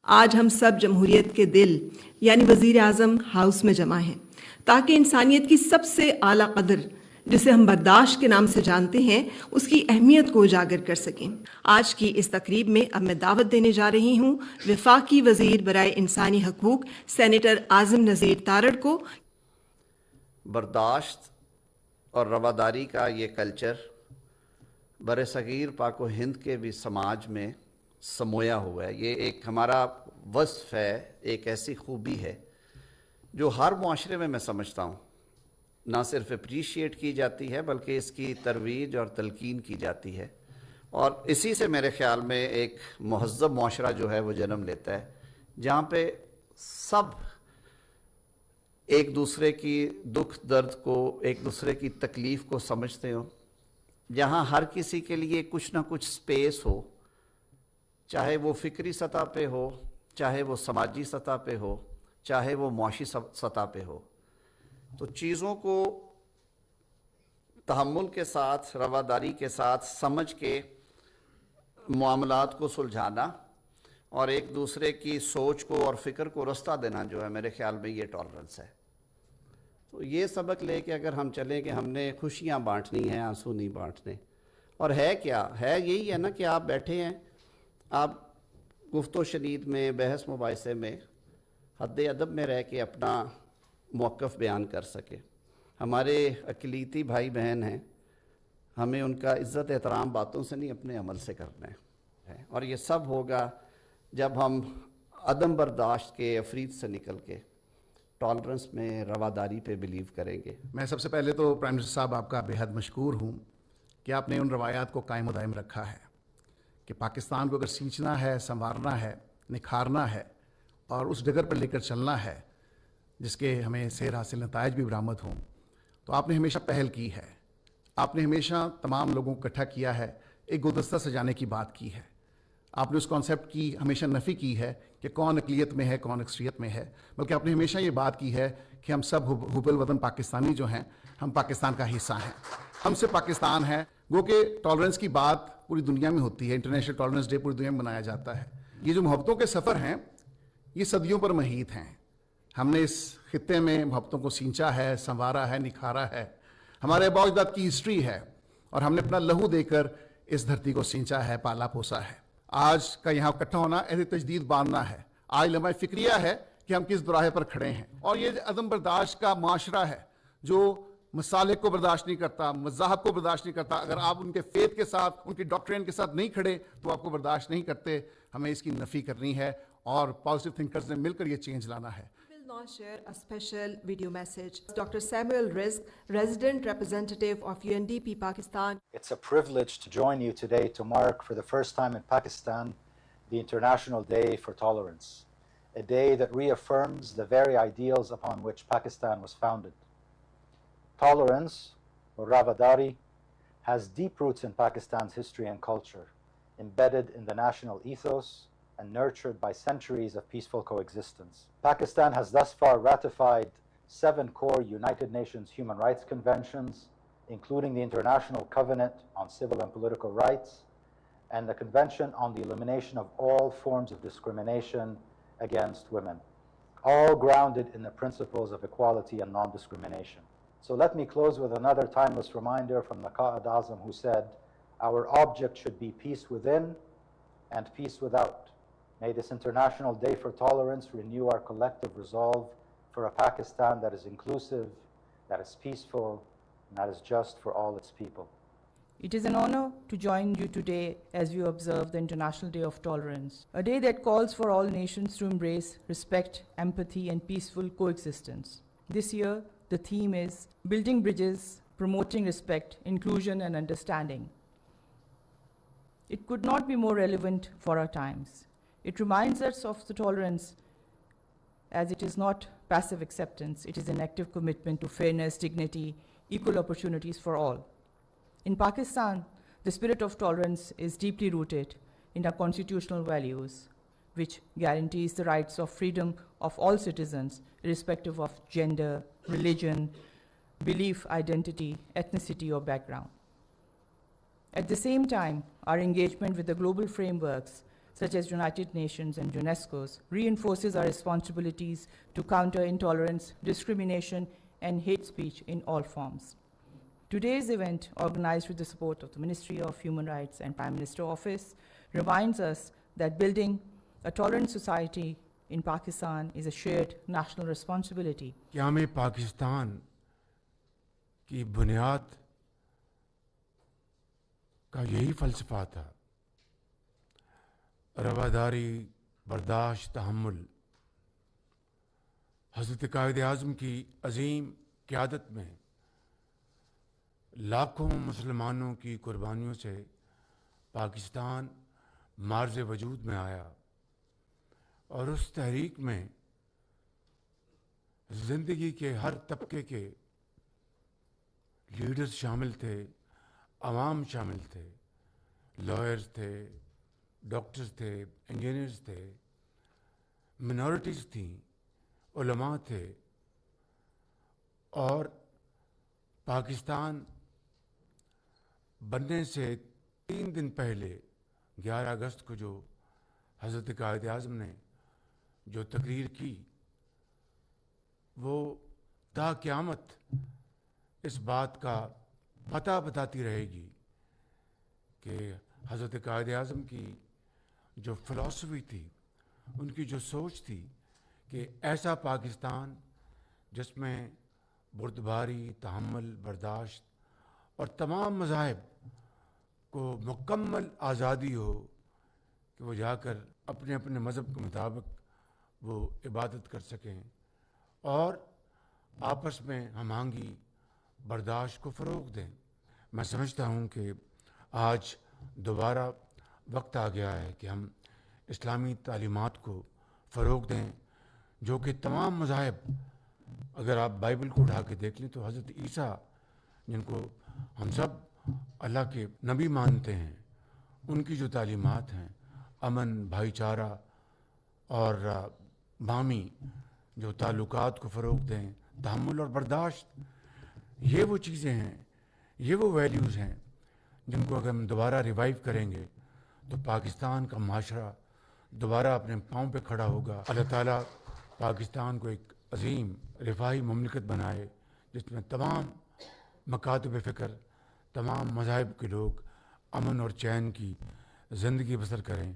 آج ہم سب جمہوریت کے دل یعنی وزیر اعظم ہاؤس میں جمع ہیں تاکہ انسانیت کی سب سے اعلیٰ قدر جسے ہم برداشت کے نام سے جانتے ہیں اس کی اہمیت کو اجاگر کر سکیں۔ آج کی اس تقریب میں اب میں دعوت دینے جا رہی ہوں وفاقی وزیر برائے انسانی حقوق سینیٹر اعظم نذیر تارڑ کو۔ برداشت اور رواداری کا یہ کلچر برصغیر پاک و ہند کے بھی سماج میں سمویا ہوا ہے۔ یہ ایک ہمارا وصف ہے، ایک ایسی خوبی ہے جو ہر معاشرے میں سمجھتا ہوں نہ صرف اپریشیٹ کی جاتی ہے بلکہ اس کی ترویج اور تلقین کی جاتی ہے، اور اسی سے میرے خیال میں ایک مہذب معاشرہ جو ہے وہ جنم لیتا ہے، جہاں پہ سب ایک دوسرے کی دکھ درد کو، ایک دوسرے کی تکلیف کو سمجھتے ہوں، جہاں ہر کسی کے لیے کچھ نہ کچھ سپیس ہو، چاہے وہ فکری سطح پہ ہو، چاہے وہ سماجی سطح پہ ہو، چاہے وہ معاشی سطح پہ ہو۔ تو چیزوں کو تحمل کے ساتھ، رواداری کے ساتھ سمجھ کے معاملات کو سلجھانا اور ایک دوسرے کی سوچ کو اور فکر کو رستہ دینا جو ہے میرے خیال میں یہ ٹالرنس ہے۔ تو یہ سبق لے کے اگر ہم چلیں کہ ہم نے خوشیاں بانٹنی ہیں، آنسو نہیں بانٹنے، اور ہے کیا ہے، یہی ہے نا کہ آپ بیٹھے ہیں، آپ گفت و شنید میں، بحث مباحثے میں حد ادب میں رہ کے اپنا موقف بیان کر سکے۔ ہمارے اقلیتی بھائی بہن ہیں، ہمیں ان کا عزت احترام باتوں سے نہیں اپنے عمل سے کرنا ہے، اور یہ سب ہوگا جب ہم عدم برداشت کے افرید سے نکل کے ٹالرنس میں، رواداری پہ بلیو کریں گے۔ میں سب سے پہلے تو پرائم منسٹر صاحب آپ کا بے حد مشکور ہوں کہ آپ نے ان روایات کو قائم و دائم رکھا ہے کہ پاکستان کو اگر سینچنا ہے، سنوارنا ہے، نکھارنا ہے اور اس ڈگر پر لے کر چلنا ہے جس کے ہمیں سیر حاصل نتائج بھی برآمد ہوں، تو آپ نے ہمیشہ پہل کی ہے۔ آپ نے ہمیشہ تمام لوگوں کو اکٹھا کیا ہے، ایک گلدستہ سجانے کی بات کی ہے۔ آپ نے اس کانسیپٹ کی ہمیشہ نفی کی ہے کہ کون اقلیت میں ہے، کون اکثریت میں ہے، بلکہ آپ نے ہمیشہ یہ بات کی ہے کہ ہم سب حب الوطن پاکستانی جو ہیں، ہم پاکستان کا حصہ ہیں، ہم سے پاکستان ہے۔ گو کہ ٹالرنس کی بات پوری دنیا میں ہوتی ہے، انٹرنیشنل ٹالرنس ڈے پوری دنیا میں منایا جاتا ہے۔ یہ جو محبتوں کے سفر ہیں یہ صدیوں پر محیط ہیں۔ ہم نے اس خطے میں محبتوں کو سینچا ہے، سنوارا ہے، نکھارا ہے، ہمارے آباء و اجداد کی ہسٹری ہے، اور ہم نے اپنا لہو دے کر اس دھرتی کو سینچا ہے، پالا پوسا ہے۔ آج کا یہاں اکٹھا ہونا عہد تجدید باندھنا ہے، آج لمحہ فکریہ ہے کہ ہم کس دوراہے پر کھڑے ہیں، اور یہ عدم برداشت کا معاشرہ ہے جو مسالک کو برداشت نہیں کرتا، مذاہب کو برداشت نہیں کرتا۔ اگر آپ ان کے فیتھ کے ساتھ، ان کی ڈاکٹرین کے ساتھ نہیں کھڑے تو آپ کو برداشت نہیں کرتے۔ ہمیں اس کی نفی کرنی ہے اور پازیٹیو تھنکرز نے مل کر یہ چینج لانا ہے۔ Now share a special video message. Dr. Samuel Rizk, resident representative of UNDP Pakistan. It's a privilege to join you today to mark for the first time in Pakistan the International Day for Tolerance, a day that reaffirms the very ideals upon which Pakistan was founded. Tolerance, or Ravadari, has deep roots in Pakistan's history and culture, embedded in the national ethos and nurtured by centuries of peaceful coexistence. Pakistan has thus far ratified 7 core United Nations Human Rights Conventions, including the International Covenant on Civil and Political Rights and the Convention on the Elimination of All Forms of Discrimination against Women, all grounded in the principles of equality and non-discrimination. So let me close with another timeless reminder from the Qa'id Azam, who said, "Our object should be peace within and peace without." May this International Day for Tolerance renew our collective resolve for a Pakistan that is inclusive, that is peaceful, and that is just for all its people. It is an honor to join you today as we observe the International Day of Tolerance, a day that calls for all nations to embrace respect, empathy, and peaceful coexistence. This year, the theme is Building Bridges, Promoting Respect, Inclusion, and Understanding. It could not be more relevant for our times. It reminds us of the tolerance as it is not passive acceptance, it is an active commitment to fairness, dignity, equal opportunities for all. In Pakistan, the spirit of tolerance is deeply rooted in our constitutional values, which guarantees the rights of freedom of all citizens, irrespective of gender, religion, belief, identity, ethnicity, or background. At the same time, our engagement with the global frameworks such as United Nations and UNESCO's, reinforces our responsibilities to counter intolerance, discrimination, and hate speech in all forms. Today's event, organized with the support of the Ministry of Human Rights and Prime Minister Office, reminds us that building a tolerant society in Pakistan is a shared national responsibility. قیام پاکستان کی بنیاد کا یہی فلسفہ تھا، رواداری، برداشت، تحمل۔ حضرت قائد اعظم کی عظیم قیادت میں لاکھوں مسلمانوں کی قربانیوں سے پاکستان معرض وجود میں آیا، اور اس تحریک میں زندگی کے ہر طبقے کے لیڈرز شامل تھے، عوام شامل تھے، لائرز تھے، ڈاکٹرز تھے، انجینئرز تھے، منارٹیز تھیں، علماء تھے، اور پاکستان بننے سے 3 دن پہلے 11 اگست کو جو حضرت قائد اعظم نے جو تقریر کی، وہ تا قیامت اس بات کا پتہ بتاتی رہے گی کہ حضرت قائد اعظم کی جو فلسفی تھی، ان کی جو سوچ تھی کہ ایسا پاکستان جس میں بردباری، تحمل، برداشت اور تمام مذاہب کو مکمل آزادی ہو کہ وہ جا کر اپنے اپنے مذہب کے مطابق وہ عبادت کر سکیں، اور آپس میں ہم آہنگی، برداشت کو فروغ دیں۔ میں سمجھتا ہوں کہ آج دوبارہ وقت آ گیا ہے کہ ہم اسلامی تعلیمات کو فروغ دیں، جو کہ تمام مذاہب، اگر آپ بائبل کو اٹھا کے دیکھ لیں تو حضرت عیسیٰ، جن کو ہم سب اللہ کے نبی مانتے ہیں، ان کی جو تعلیمات ہیں، امن، بھائی چارہ اور باہمی جو تعلقات کو فروغ دیں، تحمل اور برداشت، یہ وہ چیزیں ہیں، یہ وہ ویلیوز ہیں جن کو اگر ہم دوبارہ ریوائیو کریں گے تو پاکستان کا معاشرہ دوبارہ اپنے پاؤں پہ کھڑا ہوگا۔ اللہ تعالیٰ پاکستان کو ایک عظیم رفاہی مملکت بنائے جس میں تمام مکاتب فکر، تمام مذاہب کے لوگ امن اور چین کی زندگی بسر کریں۔